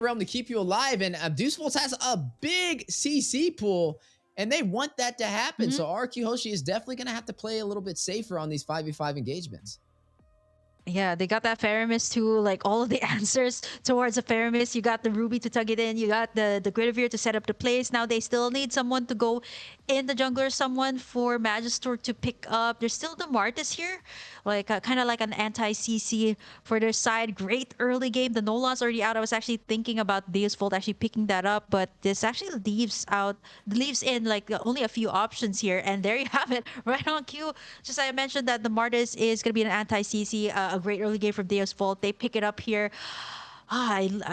realm to keep you alive. And Deus Vult has a big CC pool, and they want that to happen. So RRQ Hoshi is definitely going to have to play a little bit safer on these 5v5 engagements. Yeah, they got that Faramis too, like all of the answers towards a Faramis. You got the Ruby to tug it in, you got the Guinevere to set up the place. Now they still need someone to go in the jungler, someone for Magister to pick up. There's still the Martis here, like kind of like an anti-CC for their side. Great early game. The Nolan's already out. I was actually thinking about Deus Vult actually picking that up, but this actually leaves in like only a few options here. And there you have it, right on cue. Just like I mentioned that the Martis is going to be an anti-CC. A great early game from Deus Vult. They pick it up here.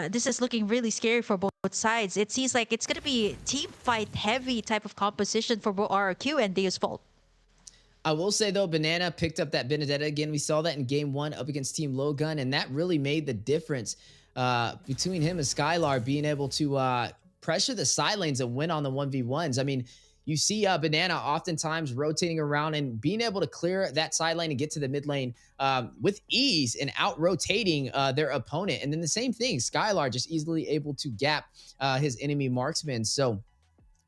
This is looking really scary for both sides. It seems like it's going to be team fight heavy type of composition for both RRQ and Deus Vult. I will say, though, Banana picked up that Benedetta again. We saw that in game 1 up against Team Lowgun, and that really made the difference between him and Skylar being able to pressure the side lanes and win on the 1v1s. I mean, you see Banana oftentimes rotating around and being able to clear that side lane and get to the mid lane with ease and out-rotating their opponent. And then the same thing, Skylar just easily able to gap his enemy marksman. So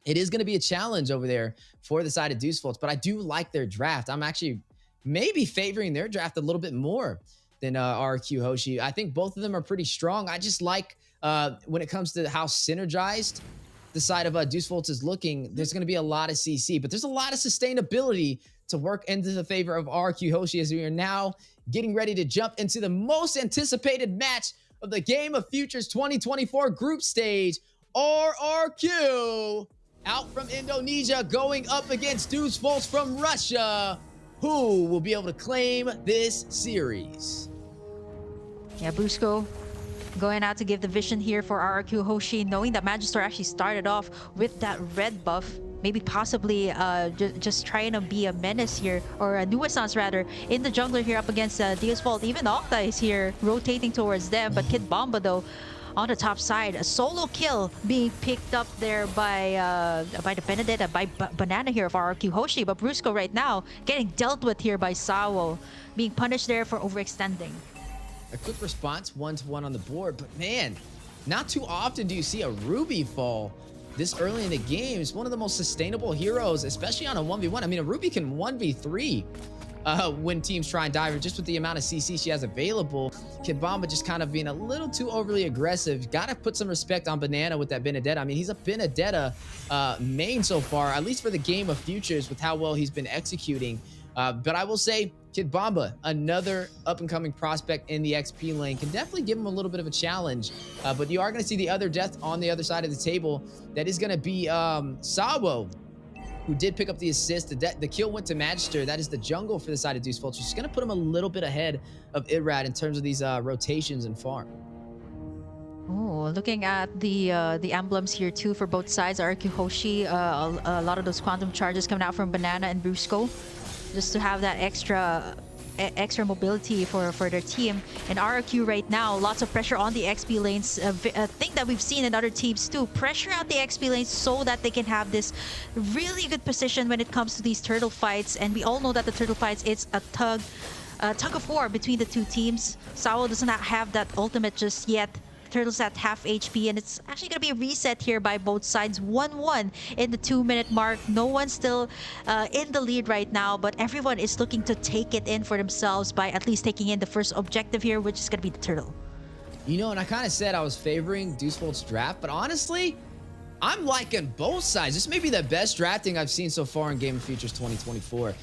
it is going to be a challenge over there for the side of Deus Vult, but I do like their draft. I'm actually maybe favoring their draft a little bit more than RRQ Hoshi. I think both of them are pretty strong. I just like when it comes to how synergized the side of Deus Vult is looking, there's going to be a lot of CC, but there's a lot of sustainability to work into the favor of RRQ Hoshi as we are now getting ready to jump into the most anticipated match of the Game of Futures 2024 group stage. RRQ out from Indonesia going up against Deus Vult from Russia. Who will be able to claim this series? Yeah, Busco going out to give the vision here for RRQ Hoshi, knowing that Magister actually started off with that red buff. Maybe possibly just trying to be a menace here, or a nuisance rather, in the jungler here up against Deus Vult. Even Octa is here rotating towards them, but Kid Bomba though on the top side. A solo kill being picked up there by the Benedetta, by Banana here of RRQ Hoshi. But Brusco right now getting dealt with here by Sawo, being punished there for overextending. A quick response, 1-1 on the board, but man, not too often do you see a Ruby fall this early in the game. It's one of the most sustainable heroes, especially on a 1v1. I mean, a Ruby can 1v3 when teams try and dive her, just with the amount of CC she has available. Kid Bomba just kind of being a little too overly aggressive. Gotta put some respect on Banana with that Benedetta. I mean, he's a Benedetta main so far, at least for the Game of Futures, with how well he's been executing. But I will say, Kid Bomba, another up-and-coming prospect in the XP lane, can definitely give him a little bit of a challenge. But you are going to see the other death on the other side of the table. That is going to be Sawo, who did pick up the assist. The kill went to Magister. That is the jungle for the side of Deus Vult. She's going to put him a little bit ahead of Irad in terms of these rotations and farm. Oh, looking at the emblems here too for both sides. RRQ Hoshi, a lot of those quantum charges coming out from Banana and Brusco, just to have that extra mobility for their team. And RRQ right now, lots of pressure on the XP lanes. A thing that we've seen in other teams too. Pressure out the XP lanes so that they can have this really good position when it comes to these turtle fights. And we all know that the turtle fights, it's a tug of war between the two teams. Sawo does not have that ultimate just yet. Turtles at half HP, and it's actually going to be a reset here by both sides. 1-1 in the 2-minute mark. No one's still in the lead right now, but everyone is looking to take it in for themselves by at least taking in the first objective here, which is going to be the turtle. You know, and I kind of said I was favoring Deus Vult's draft, but honestly, I'm liking both sides. This may be the best drafting I've seen so far in Game of Futures 2024.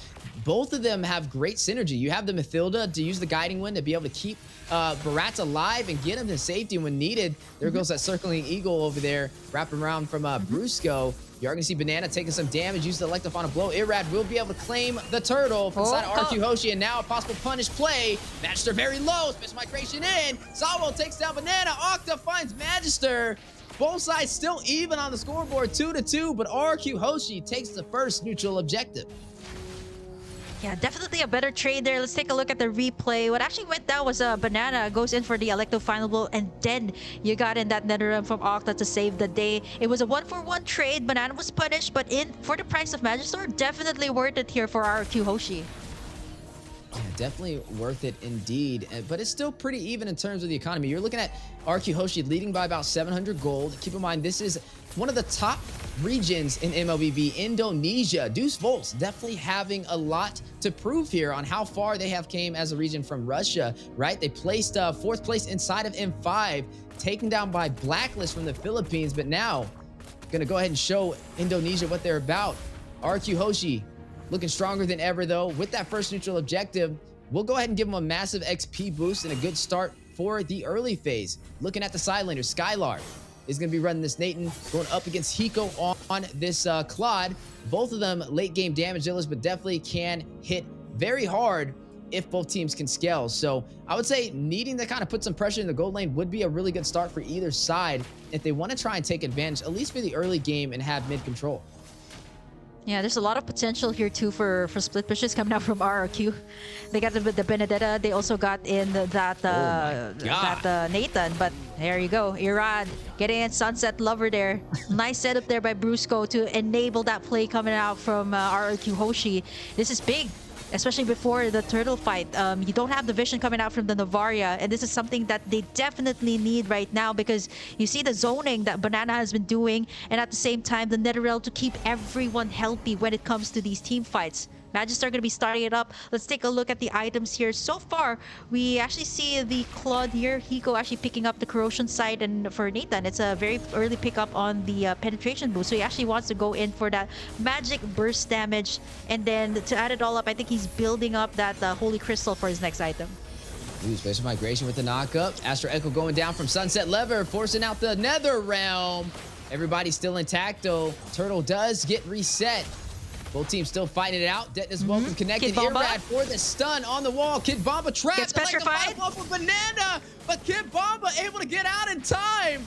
Both of them have great synergy. You have the Mathilda to use the Guiding Wind to be able to keep Baratz alive and get him to safety when needed. There goes that Circling Eagle over there, wrapping around from Brusco. You're going to see Banana taking some damage, use the Elective on a blow. Irad will be able to claim the turtle from the side of RRQ Hoshi, and now a possible punish play. Magister very low, special migration in. Sawo takes down Banana. Octa finds Magister. Both sides still even on the scoreboard, 2-2, but RRQ Hoshi takes the first neutral objective. Yeah, definitely a better trade there. Let's take a look at the replay. What actually went down was Banana goes in for the Electo final blow, and then you got in that Netherrealm from Octa to save the day. It was a 1-for-1 trade. Banana was punished, but in for the price of Magister, definitely worth it here for RRQ Hoshi. Yeah, definitely worth it indeed. But it's still pretty even in terms of the economy. You're looking at RRQ Hoshi leading by about 700 gold. Keep in mind, this is one of the top regions in MLBB, Indonesia. Deus Vult's definitely having a lot to prove here on how far they have came as a region from Russia, right? They placed 4th place inside of M5, taken down by Blacklist from the Philippines, but now gonna go ahead and show Indonesia what they're about. RRQ Hoshi looking stronger than ever, though. With that first neutral objective, we'll go ahead and give them a massive XP boost and a good start for the early phase. Looking at the side laner, Skylar is going to be running this Nathan, going up against Hiko on this Claude. Both of them late game damage dealers, but definitely can hit very hard if both teams can scale. So I would say needing to kind of put some pressure in the gold lane would be a really good start for either side if they want to try and take advantage, at least for the early game, and have mid control. Yeah, there's a lot of potential here too for split pushes coming out from RRQ. They got the Benedetta. They also got in that Nathan. But there you go, Irad getting in Sunset Lover there. Nice setup there by Brusco to enable that play coming out from RRQ Hoshi. This is big, especially before the turtle fight. You don't have the vision coming out from the Novaria, and this is something that they definitely need right now because you see the zoning that Banana has been doing, and at the same time the Netherrealm to keep everyone healthy when it comes to these team fights. Magister are going to be starting it up. Let's take a look at the items here. So far, we actually see the Claude here. Hiko actually picking up the corrosion side, and for Nathan, it's a very early pickup on the penetration boost. So he actually wants to go in for that magic burst damage, and then to add it all up, I think he's building up that Holy Crystal for his next item. Ooh, special migration with the knockup. Astro Echo going down from Sunset Lever, forcing out the Netherrealm. Everybody's still intact though. Turtle does get reset. Both teams still fighting it out. Det is welcome connected. Irad for the stun on the wall. Kid Bomba trapped. Gets petrified. Like for Banana, but Kid Bomba able to get out in time.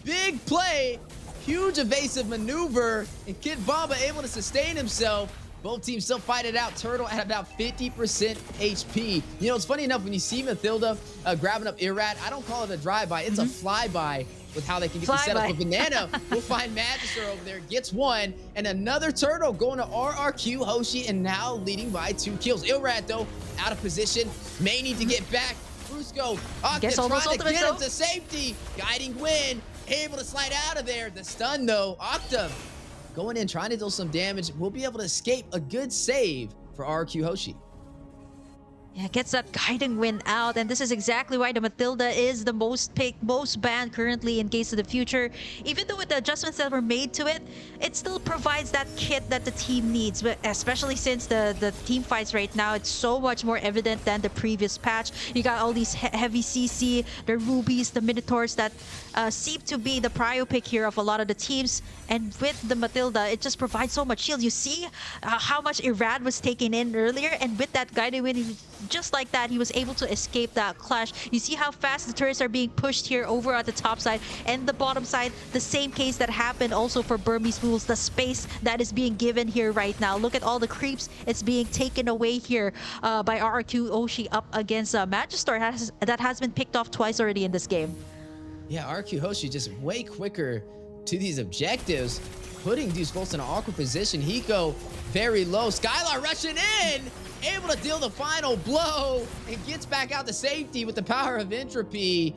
Big play, huge evasive maneuver, and Kid Bomba able to sustain himself. Both teams still fight it out. Turtle at about 50% HP. You know, it's funny enough when you see Mathilda grabbing up Irad, I don't call it a drive-by. It's a fly-by with how they can get the setup. But Banana will find Magister over there, gets one, and another Turtle going to RRQ Hoshi, and now leading by 2 kills. Irad, though, out of position. May need to get back. Brusco, Octa trying to get him to safety. Guiding Wind, able to slide out of there. The stun, though, Octa going in, trying to deal some damage. Will be able to escape. A good save for RRQ Hoshi. Yeah, gets that guiding wind out, and this is exactly why the Matilda is the most picked, most banned currently in Case of the Future. Even though with the adjustments that were made to it, it still provides that kit that the team needs, but especially since the team fights right now, it's so much more evident than the previous patch. You got all these heavy CC, the Rubies, the Minotaurs that seem to be the prio pick here of a lot of the teams, and with the Matilda, it just provides so much shield. You see how much Irad was taken in earlier, and with that guiding wind, just like that, he was able to escape that clash. You see how fast the turrets are being pushed here over at the top side and the bottom side. The same case that happened also for Burmese Fools. The space that is being given here right now. Look at all the creeps. It's being taken away here by RRQ Hoshi up against Magister that has been picked off twice already in this game. Yeah, RRQ Hoshi just way quicker to these objectives, putting Deus Vult in an awkward position. Hiko very low. Skylar rushing in, able to deal the final blow, and gets back out to safety with the power of Entropy.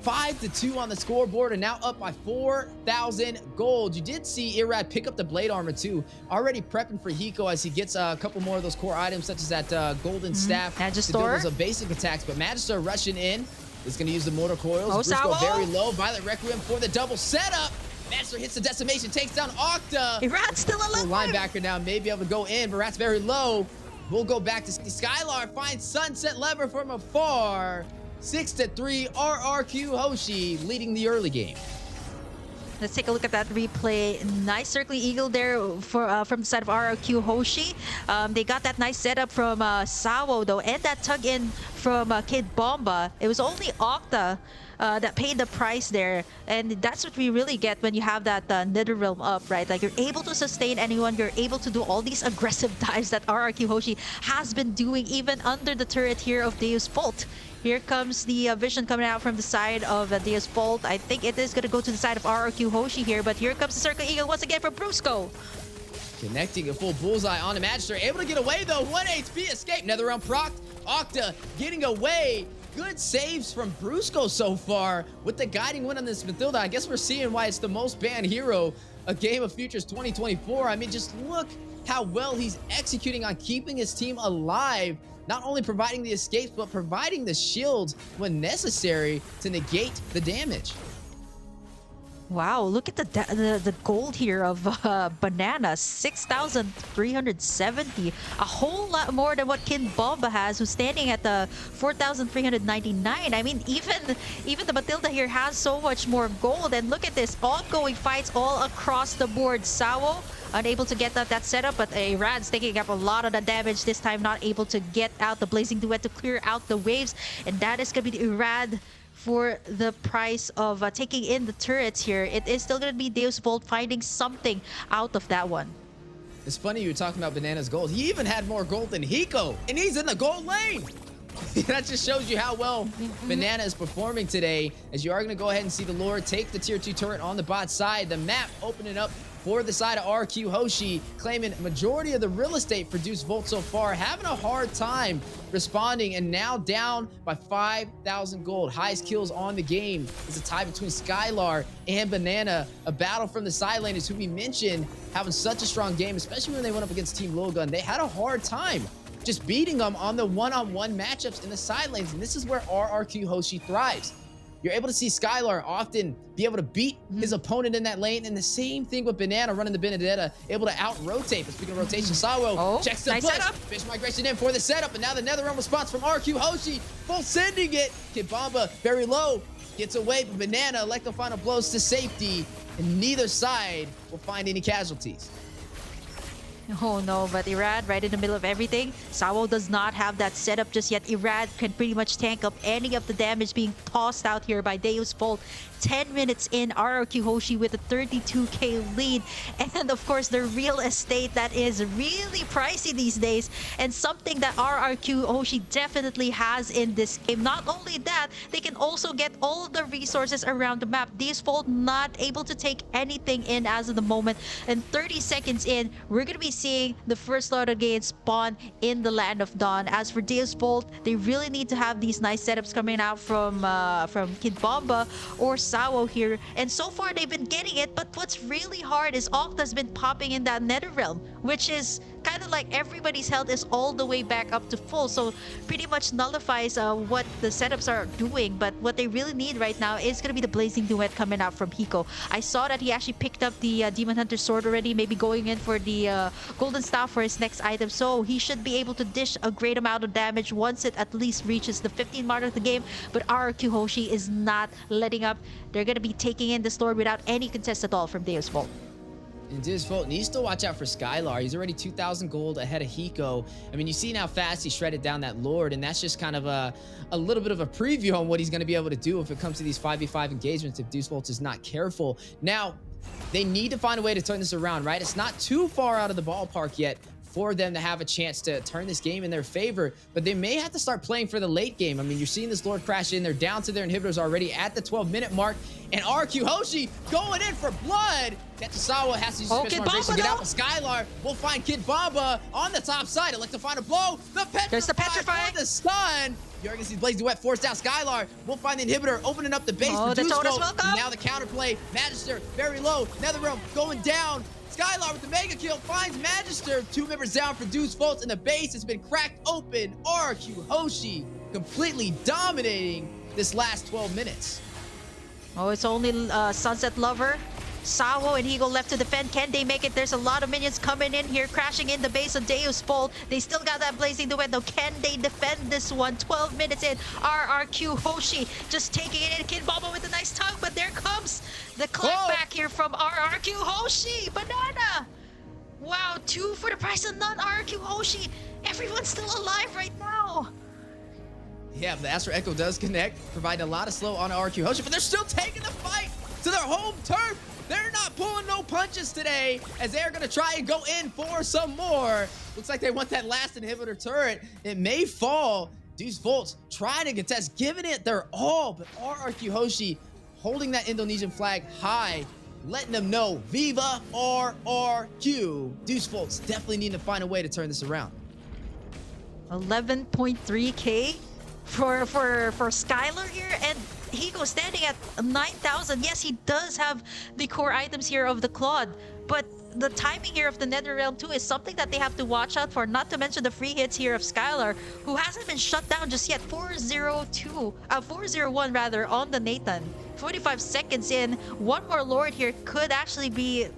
5-2 on the scoreboard, and now up by 4,000 gold. You did see Irad pick up the blade armor too, already prepping for Hiko as he gets a couple more of those core items, such as that golden staff Magister to deal those basic attacks. But Magister rushing in is going to use the mortar coils. Oh, Brusco very low. Violet Requiem for the double setup. Magister hits the decimation, takes down Octa. Irat's still alive. Linebacker now may be able to go in, but Rat's very low. We'll go back to Skylar, finds Sunset Lever from afar. 6-3, RRQ Hoshi leading the early game. Let's take a look at that replay. Nice circling eagle there for from the side of RRQ Hoshi. They got that nice setup from Sawo though, and that tug in from Kid Bomba. It was only Octa that paid the price there, and that's what we really get when you have that Netherrealm up, right? Like, you're able to sustain anyone, you're able to do all these aggressive dives that RRQ Hoshi has been doing even under the turret here of Deus Vult. Here comes the vision coming out from the side of Deus Vult. I think it is going to go to the side of RRQ Hoshi here, but here comes the Circle Eagle once again from Brusco. Connecting a full bullseye on the Magister. Able to get away though. 1 HP escape. Netherrealm proc. Octa getting away. Good saves from Brusco so far with the guiding win on this Matilda. I guess we're seeing why it's the most banned hero of Game of Futures 2024. I mean, just look how well he's executing on keeping his team alive, not only providing the escapes, but providing the shields when necessary to negate the damage. Wow, look at the gold here of Banana, 6,370. A whole lot more than what Kin Bomba has, who's standing at the 4,399. I mean, even the Matilda here has so much more gold. And look at this, ongoing fights all across the board. Sawo unable to get that setup, but Rad's taking up a lot of the damage this time, not able to get out the Blazing Duet to clear out the waves. And that is going to be the Rad for the price of taking in the turrets here. It is still going to be Deus Vult finding something out of that one. It's funny you were talking about Banana's gold. He even had more gold than Hiko, and he's in the gold lane. That just shows you how well Banana is performing today, as you are going to go ahead and see the Lord take the tier 2 turret on the bot side. The map opening up for the side of RRQ Hoshi, claiming majority of the real estate for Deus Vult so far, having a hard time responding, and now down by 5,000 gold. Highest kills on the game is a tie between Skylar and Banana. A battle from the side laners, who we mentioned having such a strong game, especially when they went up against Team Logan. They had a hard time just beating them on the one-on-one matchups in the side lanes, and this is where RRQ Hoshi thrives. You're able to see Skylar often be able to beat his opponent in that lane, and the same thing with Banana running the Benedetta, able to out-rotate. But speaking of rotation, Sawo checks the nice push. setup. Fish migration in for the setup, and now the Netherrealm response from RQ Hoshi, full sending it. Kid Bomba very low, gets away, but Banana elect the final blows to safety, and neither side will find any casualties. Oh no, but Irad right in the middle of everything. Sawo does not have that setup just yet. Irad can pretty much tank up any of the damage being tossed out here by Deus Vult. 10 minutes in, RRQ Hoshi with a 32k lead. And of course, the real estate that is really pricey these days, and something that RRQ Hoshi definitely has in this game. Not only that, they can also get all of the resources around the map. Deus Vult not able to take anything in as of the moment. And 30 seconds in, we're going to be seeing the first Slaughter Gate spawn in the Land of Dawn. As for Deus Vult, they really need to have these nice setups coming out from Kid Bomba or Sawo here, and so far they've been getting it. But what's really hard is Octa's been popping in that Netherrealm, which is kind of like everybody's health is all the way back up to full, so pretty much nullifies what the setups are doing. But what they really need right now is going to be the Blazing Duet coming out from Hiko. I saw that he actually picked up the Demon Hunter sword already, maybe going in for the Golden Staff for his next item, so he should be able to dish a great amount of damage once it at least reaches the 15 mark of the game. But RRQ Hoshi is not letting up. They're going to be taking in this Lord without any contest at all from Deus Vult. And Deus Vult needs to watch out for Skylar. He's already 2,000 gold ahead of Hiko. I mean, you see how fast he shredded down that Lord, and that's just kind of a little bit of a preview on what he's going to be able to do if it comes to these 5v5 engagements if Deus Vult is not careful. Now, they need to find a way to turn this around, right? It's not too far out of the ballpark yet for them to have a chance to turn this game in their favor, but they may have to start playing for the late game. I mean, you're seeing this Lord crash in. They're down to their inhibitors already at the 12-minute mark, and RQ Hoshi going in for blood. Sawa has to use special migration to get out, but Skylar will find Kid Bomba on the top side. Elect to find a blow. There's the petrify for the stun. Jorgen sees Blaze Duet forced out. Skylar will find the inhibitor, opening up the base for the Totus will come. Now the counterplay. Magister very low. Netherrealm going down. Skylar with the mega kill finds Magister. 2 members down for Deus Vult, and the base has been cracked open. RQ Hoshi completely dominating this last 12 minutes. Oh, it's only Sunset Lover, Sawo, and Hiko left to defend. Can they make it? There's a lot of minions coming in here, crashing in the base of Deus Vult. They still got that Blazing Duet though. Can they defend this one? 12 minutes in, RRQ Hoshi just taking it in. Kid Bomba with a nice tug, but there comes the clap back here from RRQ Hoshi. Banana! Wow, 2 for the price of none. RRQ Hoshi. Everyone's still alive right now. Yeah, but the Astro Echo does connect, providing a lot of slow on RQ Hoshi, but they're still taking the fight to their home turf. They're not pulling no punches today, as they're going to try and go in for some more. Looks like they want that last inhibitor turret. It may fall. Deus Vult trying to contest, giving it their all, but RRQ Hoshi holding that Indonesian flag high, letting them know, Viva RRQ. Deus Vult's definitely need to find a way to turn this around. 11.3k for Skylar here, and Hiko standing at 9,000. Yes, he does have the core items here of the Claude, but the timing here of the Netherrealm too is something that they have to watch out for, not to mention the free hits here of Skylar, who hasn't been shut down just yet. 401 rather on the Nathan. 45 seconds in, one more Lord here could actually be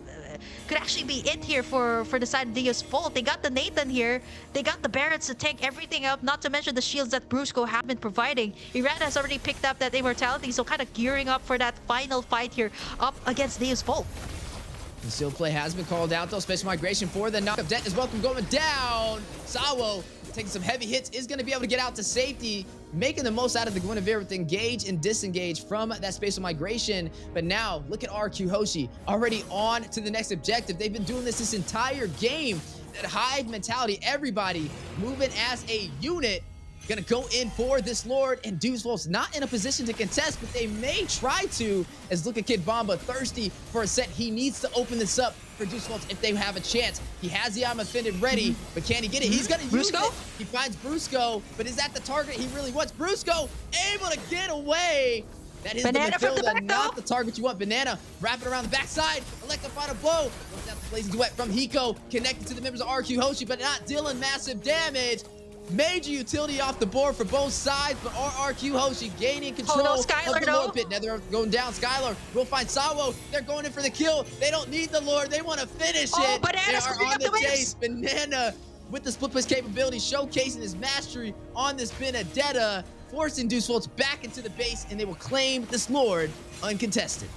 it here for the side of Deus Vult. They got the Nathan here. They got the Barretts to tank everything up, not to mention the shields that Brusco have been providing. Iran has already picked up that immortality, so kind of gearing up for that final fight here up against Deus Vult. The seal play has been called out though. Special migration for the knockup. Debt is welcome going down. Sawo taking some heavy hits, is going to be able to get out to safety, making the most out of the Guinevere with engage and disengage from that spatial migration. But now look at RRQ Hoshi already on to the next objective. They've been doing this entire game. That hive mentality, everybody moving as a unit. Gonna go in for this Lord, and Deus Vult's not in a position to contest, but they may try to, as look at Kid Bomba thirsty for a set. He needs to open this up for Deus Vult if they have a chance. He has the I'm offended ready, but can he get it? He's gonna use it. He finds Brusco, but is that the target he really wants? Brusco able to get away. That is Banana the from the Matilda, back, not the target you want. Banana wrapping around the backside. Electrified a blow. Goes down the blazing duet from Hiko, connected to the members of RRQ Hoshi, but not dealing massive damage. Major utility off the board for both sides, but RRQ Hoshi gaining control of the Lord pit. Nether going down. Skylar will find Sawo. They're going in for the kill. They don't need the Lord. They want to finish it. They are on the chase. Banana with the split push capability, showcasing his mastery on this Benedetta, forcing Deus Vult back into the base, and they will claim this Lord uncontested.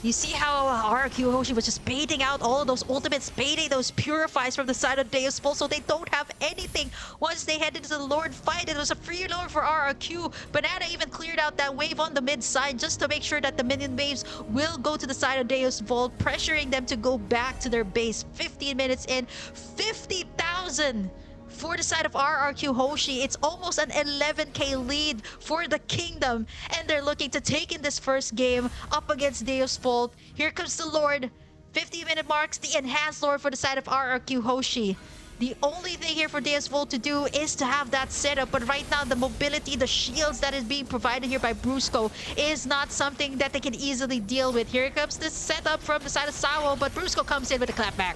You see how RRQ Hoshi was just baiting out all of those ultimates, baiting those purifies from the side of Deus Vult, so they don't have anything once they head into the Lord fight. It was a free Lord for RRQ. Banana even cleared out that wave on the mid side just to make sure that the minion waves will go to the side of Deus Vult, pressuring them to go back to their base. 15 minutes in, 50,000 for the side of RRQ Hoshi. It's almost an 11k lead for the Kingdom, and they're looking to take in this first game up against Deus Vult. Here comes the Lord. 50-minute marks, the enhanced Lord for the side of RRQ Hoshi. The only thing here for Deus Vult to do is to have that setup, but right now the mobility, the shields that is being provided here by Brusco is not something that they can easily deal with. Here comes this setup from the side of Sawo, but Brusco comes in with a clapback.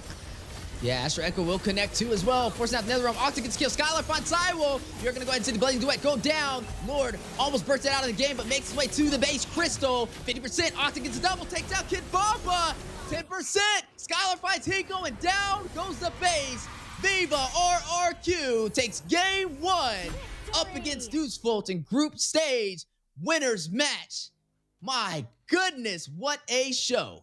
Yeah, Astro Echo will connect too as well. Forcing out the Netherrealm. Octa gets killed. Skylar finds Cywolf. You're going to go ahead and see the Blazing Duet go down. Lord almost bursts it out of the game, but makes his way to the base. Crystal, 50%. Octa gets a double. Takes out Kid Bomba. 10%. Skylar finds Hiko, and down goes the base. Viva RRQ takes game one up against Deus Vult in group stage. Winners match. My goodness, what a show.